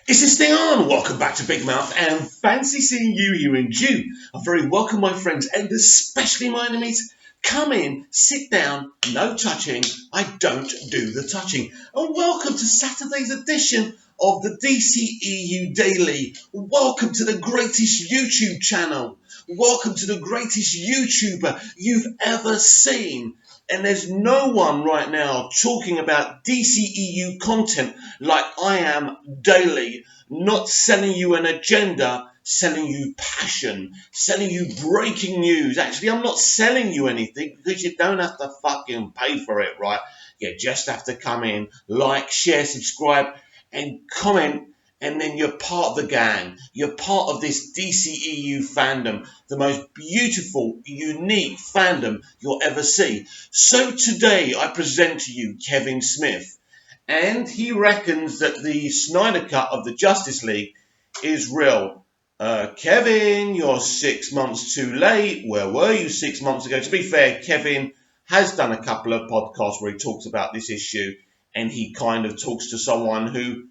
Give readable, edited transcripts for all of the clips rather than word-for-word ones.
Is this thing on? Welcome back to Big Mouth and fancy seeing you here in June. I'm very welcome, my friends, and especially my enemies. Come in, sit down, no touching. I don't do the touching. And welcome to Saturday's edition of the DCEU Daily. Welcome to the greatest YouTube channel. Welcome to the greatest YouTuber you've ever seen. And there's no one right now talking about DCEU content like I am daily, not selling you an agenda, selling you passion, selling you breaking news. Actually, I'm not selling you anything because you don't have to fucking pay for it, right? You just have to come in, like, share, subscribe, and comment. And then you're part of the gang. You're part of this DCEU fandom, the most beautiful, unique fandom you'll ever see. So today I present to you Kevin Smith, and he reckons that the Snyder Cut of the Justice League is real. Kevin, you're 6 months too late. Where were you 6 months ago? To be fair, Kevin has done a couple of podcasts where he talks about this issue, and he kind of talks to someone who,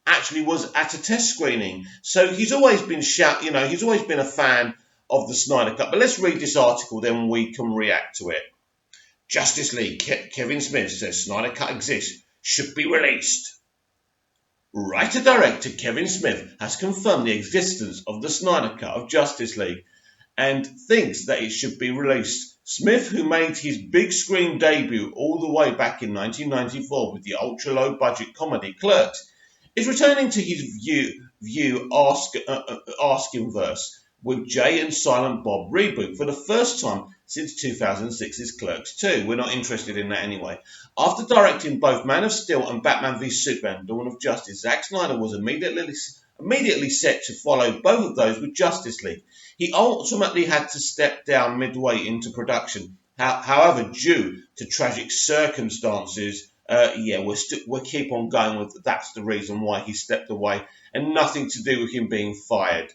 actually was at a test screening. So he's always been he's always been a fan of the Snyder Cut. But let's read this article, then we can react to it. Justice League, Kevin Smith says Snyder Cut exists, should be released. Writer-director Kevin Smith has confirmed the existence of the Snyder Cut of Justice League and thinks that it should be released. Smith, who made his big screen debut all the way back in 1994 with the ultra-low budget comedy Clerks, is returning to his asking verse with Jay and Silent Bob reboot for the first time since 2006's Clerks 2. We're not interested in that anyway. After directing both Man of Steel and Batman v Superman: Dawn of Justice, Zack Snyder was immediately set to follow both of those with Justice League. He ultimately had to step down midway into production. However, due to tragic circumstances, we'll keep on going with that's the reason why he stepped away, and nothing to do with him being fired.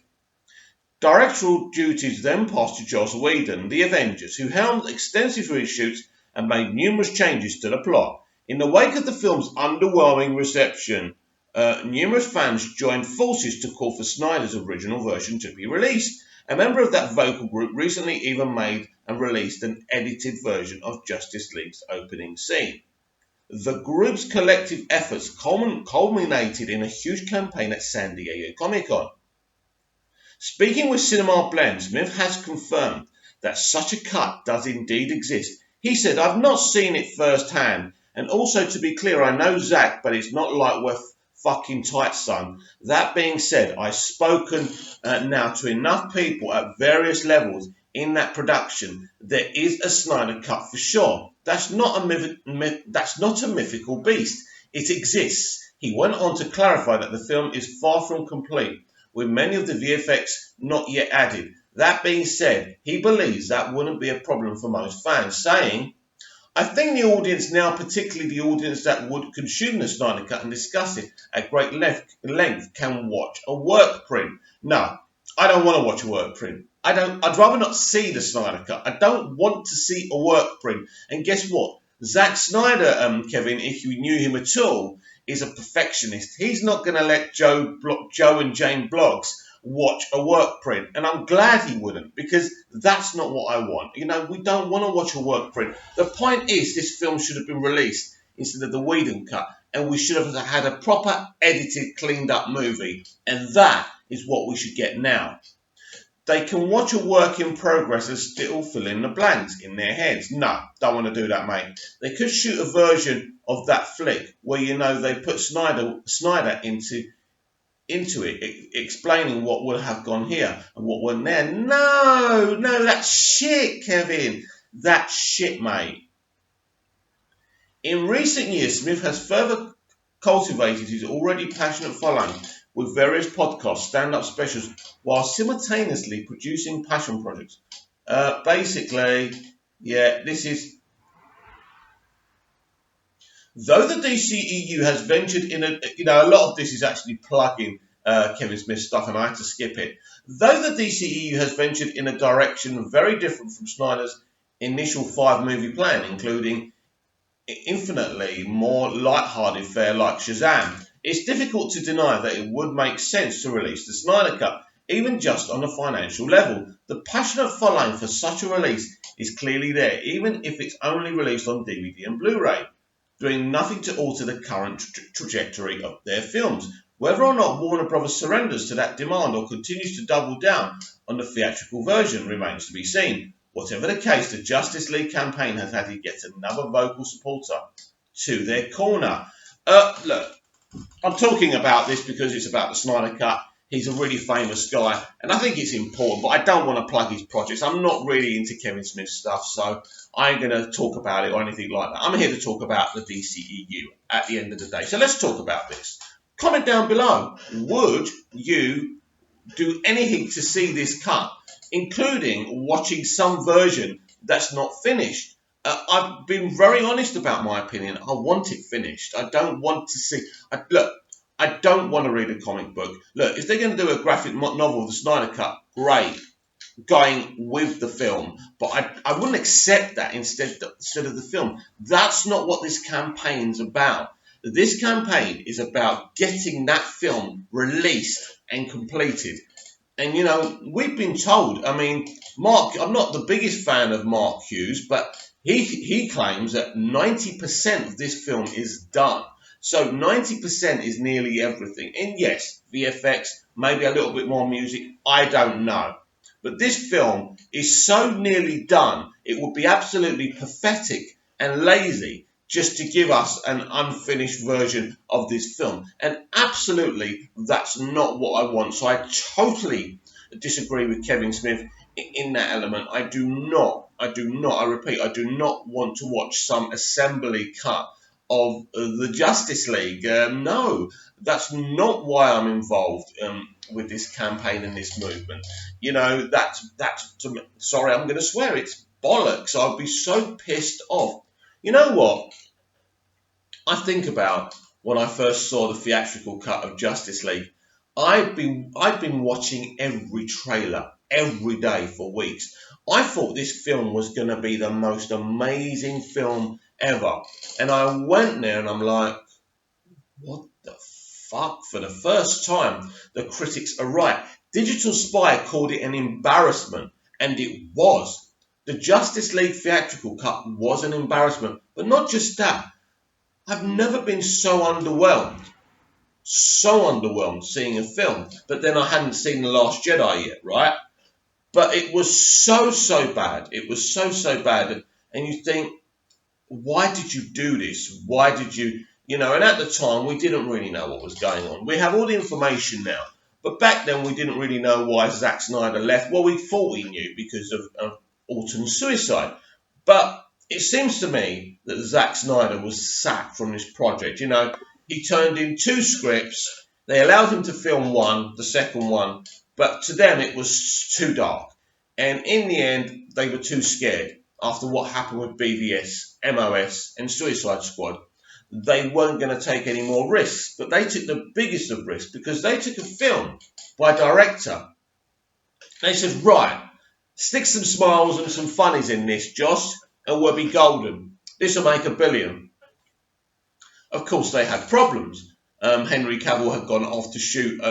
Directorial duties then passed to Joss Whedon, The Avengers, who helmed extensive reshoots and made numerous changes to the plot. In the wake of the film's underwhelming reception, numerous fans joined forces to call for Snyder's original version to be released. A member of that vocal group recently even made and released an edited version of Justice League's opening scene. The group's collective efforts culminated in a huge campaign at San Diego Comic-Con. Speaking with Cinema Blend, Smith has confirmed that such a cut does indeed exist. He said, "I've not seen it firsthand, and also to be clear, I know Zack, but it's not like we're fucking tight, son. That being said, I've spoken now to enough people at various levels in that production. There is a Snyder Cut for sure. That's not a mythical beast. It exists." He went on to clarify that the film is far from complete, with many of the VFX not yet added. That being said, he believes that wouldn't be a problem for most fans, saying, "I think the audience now, particularly the audience that would consume the Snyder Cut and discuss it at great length, can watch a work print." No, I don't want to watch a work print. I'd rather not see the Snyder Cut. I don't want to see a work print. And guess what? Zack Snyder, Kevin, if you knew him at all, is a perfectionist. He's not going to let Joe and Jane Blogs watch a work print. And I'm glad he wouldn't, because that's not what I want. We don't want to watch a work print. The point is, this film should have been released instead of the Whedon cut, and we should have had a proper, edited, cleaned up movie. And that is what we should get now. They can watch a work in progress and still fill in the blanks in their heads. No, don't want to do that, mate. They could shoot a version of that flick where, they put Snyder into it, explaining what would have gone here and what went there. No, that's shit, Kevin. That's shit, mate. In recent years, Smith has further cultivated his already passionate following with various podcasts, stand-up specials, while simultaneously producing passion projects. This is... Though the DCEU has ventured in a lot of this is actually plugging Kevin Smith's stuff, and I had to skip it. Though the DCEU has ventured in a direction very different from Snyder's initial 5-movie plan, including infinitely more light-hearted fare like Shazam, it's difficult to deny that it would make sense to release the Snyder Cut, even just on a financial level. The passionate following for such a release is clearly there, even if it's only released on DVD and Blu-ray, doing nothing to alter the current trajectory of their films. Whether or not Warner Bros. Surrenders to that demand or continues to double down on the theatrical version remains to be seen. Whatever the case, the Justice League campaign has added yet another vocal supporter to their corner. Look, I'm talking about this because it's about the Snyder Cut. He's a really famous guy, and I think it's important, but I don't want to plug his projects. I'm not really into Kevin Smith stuff, so I ain't going to talk about it or anything like that. I'm here to talk about the DCEU at the end of the day. So let's talk about this. Comment down below. Would you do anything to see this cut, including watching some version that's not finished? I've been very honest about my opinion. I want it finished. I don't want to see... I don't want to read a comic book. Look, if they're going to do a graphic novel, the Snyder Cut, great, going with the film. But I wouldn't accept that instead of the film. That's not what this campaign's about. This campaign is about getting that film released and completed. And, you know, we've been told, I mean, I'm not the biggest fan of Mark Hughes, but he claims that 90% of this film is done. So 90% is nearly everything. And yes, VFX, maybe a little bit more music, I don't know. But this film is so nearly done, it would be absolutely pathetic and lazy just to give us an unfinished version of this film. And absolutely, that's not what I want. So I totally disagree with Kevin Smith in that element. I repeat, I do not want to watch some assembly cut of the Justice League. No, that's not why I'm involved with this campaign and this movement. You know, that's sorry, I'm going to swear, it's bollocks. I'd be so pissed off. You know what? I think about when I first saw the theatrical cut of Justice League. I've been watching every trailer every day for weeks. I thought this film was going to be the most amazing film ever. And I went there and I'm like, what the fuck? For the first time, the critics are right. Digital Spy called it an embarrassment, and it was. The Justice League theatrical cut was an embarrassment. But not just that. I've never been so underwhelmed seeing a film. But then I hadn't seen The Last Jedi yet, right? But it was so bad. It was so bad. And you think, why did you do this? Why did you, and at the time, we didn't really know what was going on. We have all the information now. But back then, we didn't really know why Zack Snyder left. Well, we thought we knew because of Autumn's suicide. But it seems to me that Zack Snyder was sacked from this project. He turned in 2 scripts. They allowed him to film one, the second one. But to them, it was too dark. And in the end, they were too scared. After what happened with BVS, MOS, and Suicide Squad, they weren't going to take any more risks. But they took the biggest of risks because they took a film by a director. They said, right, stick some smiles and some funnies in this, Josh, and we'll be golden. This will make $1 billion. Of course, they had problems. Henry Cavill had gone off to shoot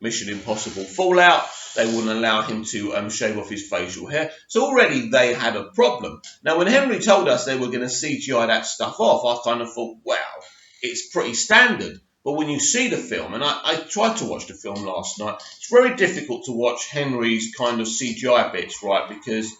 Mission Impossible Fallout. They wouldn't allow him to shave off his facial hair. So already they had a problem. Now, when Henry told us they were going to CGI that stuff off, I kind of thought, wow, it's pretty standard. But when you see the film, and I tried to watch the film last night, it's very difficult to watch Henry's kind of CGI bits, right, because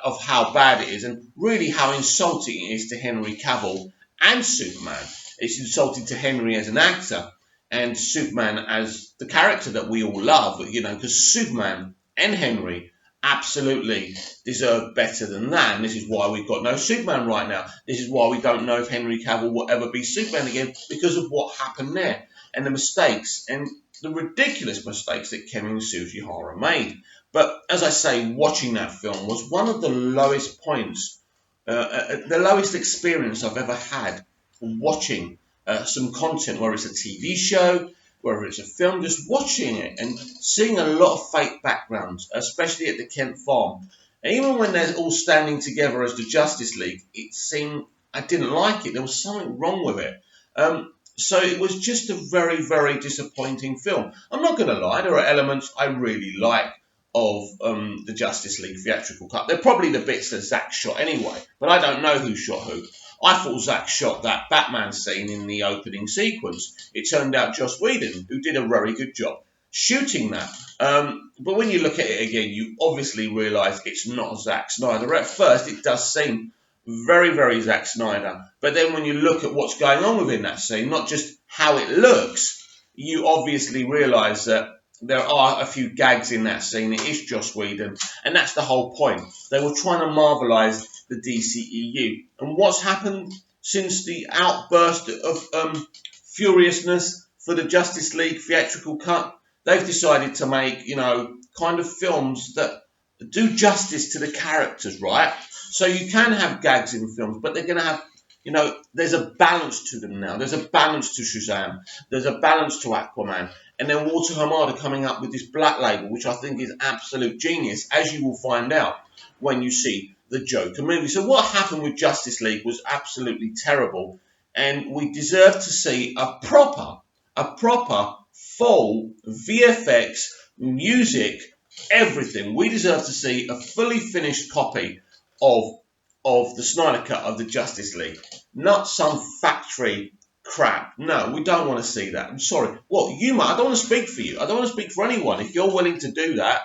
of how bad it is and really how insulting it is to Henry Cavill and Superman. It's insulting to Henry as an actor and Superman as the character that we all love, because Superman and Henry absolutely deserve better than that. And this is why we've got no Superman right now. This is why we don't know if Henry Cavill will ever be Superman again, because of what happened there and the mistakes and the ridiculous mistakes that Kevin Sujihara made. But as I say, watching that film was one of the lowest points, the lowest experience I've ever had watching some content, whether it's a TV show, whether it's a film, just watching it and seeing a lot of fake backgrounds, especially at the Kent farm. And even when they're all standing together as the Justice League, it seemed, I didn't like it. There was something wrong with it. So it was just a very, very disappointing film. I'm not going to lie, there are elements I really like of the Justice League theatrical cut. They're probably the bits that Zack shot anyway, but I don't know who shot who. I thought Zack shot that Batman scene in the opening sequence. It turned out Joss Whedon, who did a very good job shooting that. But when you look at it again, you obviously realise it's not Zack Snyder. At first, it does seem very, very Zack Snyder. But then when you look at what's going on within that scene, not just how it looks, you obviously realise that there are a few gags in that scene. It is Joss Whedon, and that's the whole point. They were trying to marvelise the DCEU. And what's happened since the outburst of furiousness for the Justice League theatrical cut? They've decided to make, kind of films that do justice to the characters, right? So you can have gags in films, but they're going to have, there's a balance to them now. There's a balance to Shazam. There's a balance to Aquaman. And then Walter Hamada coming up with this Black Label, which I think is absolute genius, as you will find out when you see the Joker movie. So what happened with Justice League was absolutely terrible. And we deserve to see a proper full VFX, music, everything. We deserve to see a fully finished copy of the Snyder Cut of the Justice League, not some factory crap. No, we don't want to see that. I'm sorry. Well, you might. I don't want to speak for you. I don't want to speak for anyone. If you're willing to do that,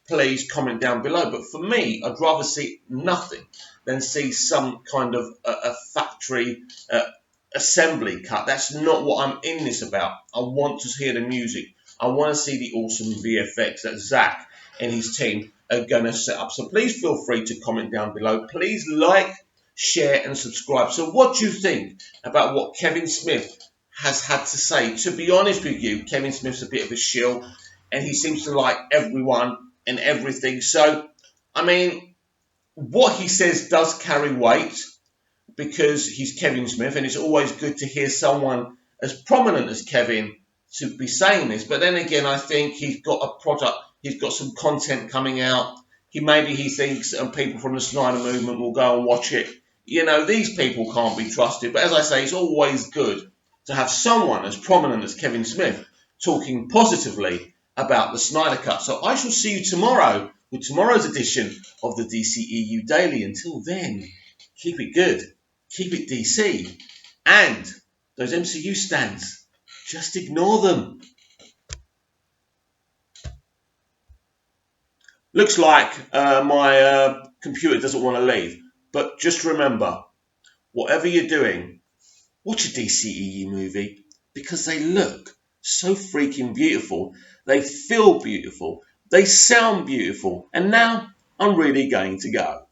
please comment down below. But for me, I'd rather see nothing than see some kind of a factory assembly cut. That's not what I'm in this about. I want to hear the music. I want to see the awesome VFX that Zack and his team are going to set up. So please feel free to comment down below. Please like, share and subscribe. So what do you think about what Kevin Smith has had to say? To be honest with you, Kevin Smith's a bit of a shill and he seems to like everyone and everything. So, I mean, what he says does carry weight because he's Kevin Smith, and it's always good to hear someone as prominent as Kevin to be saying this. But then again, I think he's got a product, he's got some content coming out. Maybe he thinks people from the Snyder movement will go and watch it. These people can't be trusted. But as I say, it's always good to have someone as prominent as Kevin Smith talking positively about the Snyder Cut. So I shall see you tomorrow with tomorrow's edition of the DCEU Daily. Until then, keep it good, keep it DC, and those MCU stands, just ignore them. Looks like my computer doesn't want to leave, but just remember, whatever you're doing, watch a DCEU movie because they look so freaking beautiful. They feel beautiful. They sound beautiful. And now I'm really going to go.